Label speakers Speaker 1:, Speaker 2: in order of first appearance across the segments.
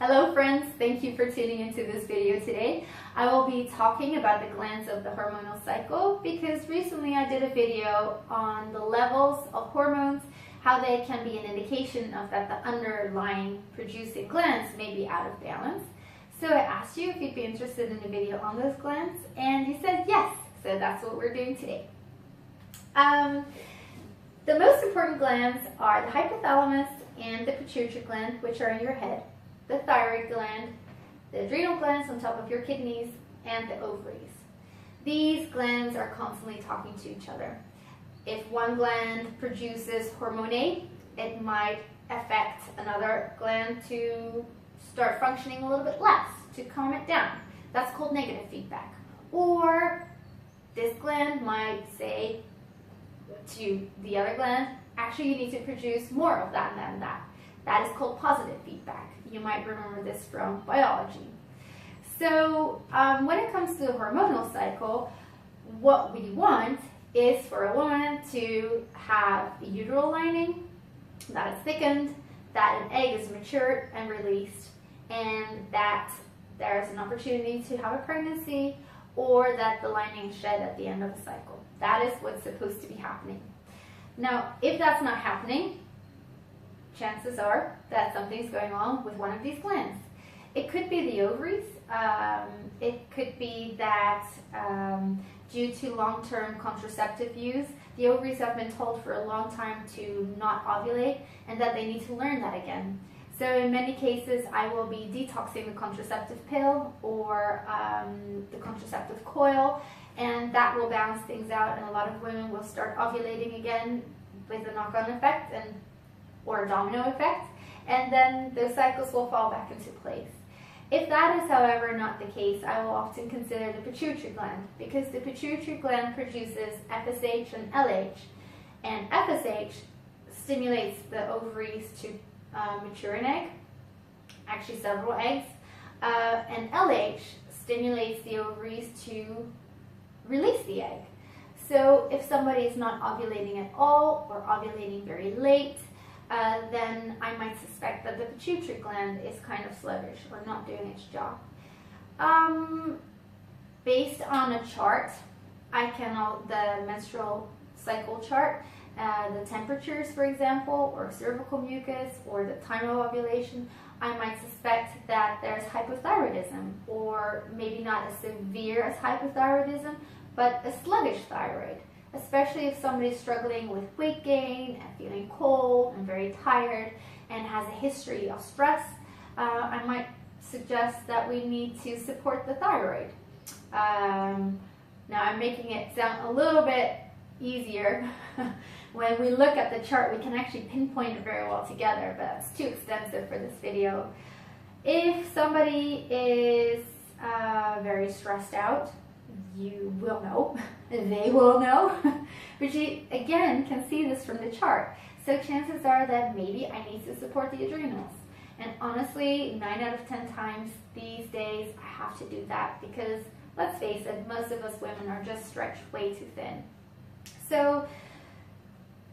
Speaker 1: Hello friends, thank you for tuning into this video today. I will be talking about the glands of the hormonal cycle because recently I did a video on the levels of hormones, how they can be an indication of that the underlying producing glands may be out of balance. So I asked you if you'd be interested in a video on those glands and you said yes, so that's what we're doing today. The most important glands are the hypothalamus and the pituitary gland, which are in your head, the thyroid gland, the adrenal glands on top of your kidneys, and the ovaries. These glands are constantly talking to each other. If one gland produces hormone A, it might affect another gland to start functioning a little bit less, to calm it down. That's called negative feedback. Or this gland might say to the other gland, actually you need to produce more of that and that. That is called positive feedback. You might remember this from biology. So when it comes to the hormonal cycle, what we want is for a woman to have a uterine lining that is thickened, that an egg is matured and released, and that there's an opportunity to have a pregnancy, or that the lining is shed at the end of the cycle. That is what's supposed to be happening. Now, if that's not happening, chances are that something's going on with one of these glands. It could be the ovaries. It could be that due to long-term contraceptive use, the ovaries have been told for a long time to not ovulate and that they need to learn that again. So in many cases, I will be detoxing the contraceptive pill or the contraceptive coil, and that will balance things out, and a lot of women will start ovulating again with a knock-on effect or a domino effect, and then those cycles will fall back into place. If that is, however, not the case, I will often consider the pituitary gland, because the pituitary gland produces FSH and LH, and FSH stimulates the ovaries to mature an egg, actually several eggs, and LH stimulates the ovaries to release the egg. So if somebody is not ovulating at all or ovulating very late, then I might suspect that the pituitary gland is kind of sluggish or not doing its job. Based on a chart, the menstrual cycle chart, the temperatures, for example, or cervical mucus, or the time of ovulation, I might suspect that there's hypothyroidism, or maybe not as severe as hypothyroidism, but a sluggish thyroid, especially if somebody's struggling with weight gain and feeling cold and very tired and has a history of stress. I might suggest that we need to support the thyroid. Now I'm making it sound a little bit easier. When we look at the chart, we can actually pinpoint it very well together, but it's too extensive for this video. If somebody is very stressed out, you will know, they will know, but you again can see this from the chart. So chances are that maybe I need to support the adrenals. And honestly, 9 out of 10 times these days I have to do that because, let's face it, most of us women are just stretched way too thin. So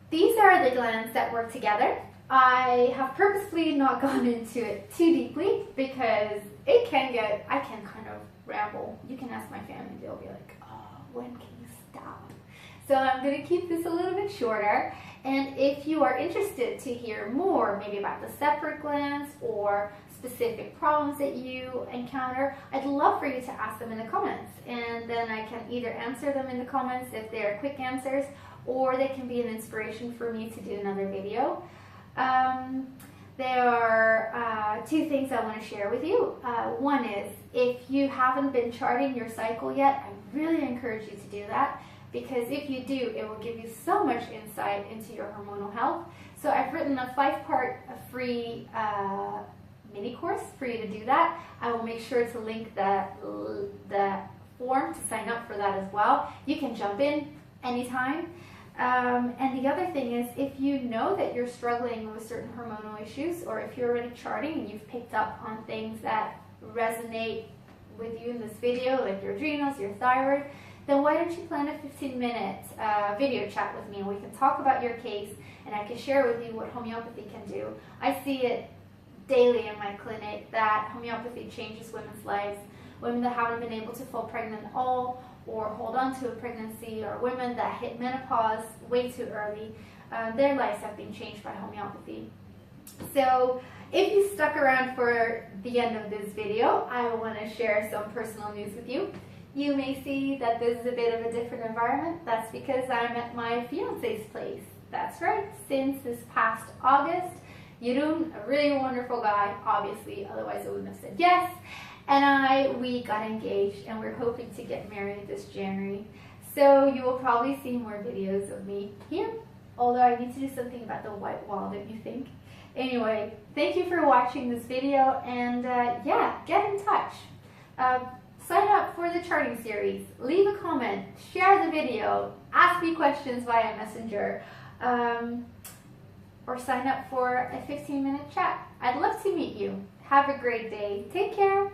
Speaker 1: these are the glands that work together. I have purposefully not gone into it too deeply because I can kind of ramble. You can ask my family, they'll be like, oh, when can you stop? So I'm going to keep this a little bit shorter, and if you are interested to hear more, maybe about the separate glands or specific problems that you encounter, I'd love for you to ask them in the comments, and then I can either answer them in the comments if they're quick answers, or they can be an inspiration for me to do another video. There are two things I want to share with you. One is, if you haven't been charting your cycle yet, I really encourage you to do that, because if you do, it will give you so much insight into your hormonal health. So I've written a 5-part free mini course for you to do that. I will make sure to link the form to sign up for that as well. You can jump in anytime. And the other thing is, if you know that you're struggling with certain hormonal issues, or if you're already charting and you've picked up on things that resonate with you in this video, like your adrenals, your thyroid, then why don't you plan a 15-minute video chat with me, and we can talk about your case, and I can share with you what homeopathy can do. I see it daily in my clinic that homeopathy changes women's lives. Women that haven't been able to fall pregnant at all, or hold on to a pregnancy, or women that hit menopause way too early, their lives have been changed by homeopathy. So if you stuck around for the end of this video, I want to share some personal news with you. You may see that this is a bit of a different environment. That's because I'm at my fiance's place. That's right, since this past August, Yudun, a really wonderful guy, obviously, otherwise I wouldn't have said yes, and we got engaged, and we're hoping to get married this January. So you will probably see more videos of me here, although I need to do something about the white wall, don't you think? Anyway, thank you for watching this video, and yeah, get in touch. Sign up for the charting series, leave a comment, share the video, ask me questions via Messenger, or sign up for a 15-minute chat. I'd love to meet you. Have a great day. Take care.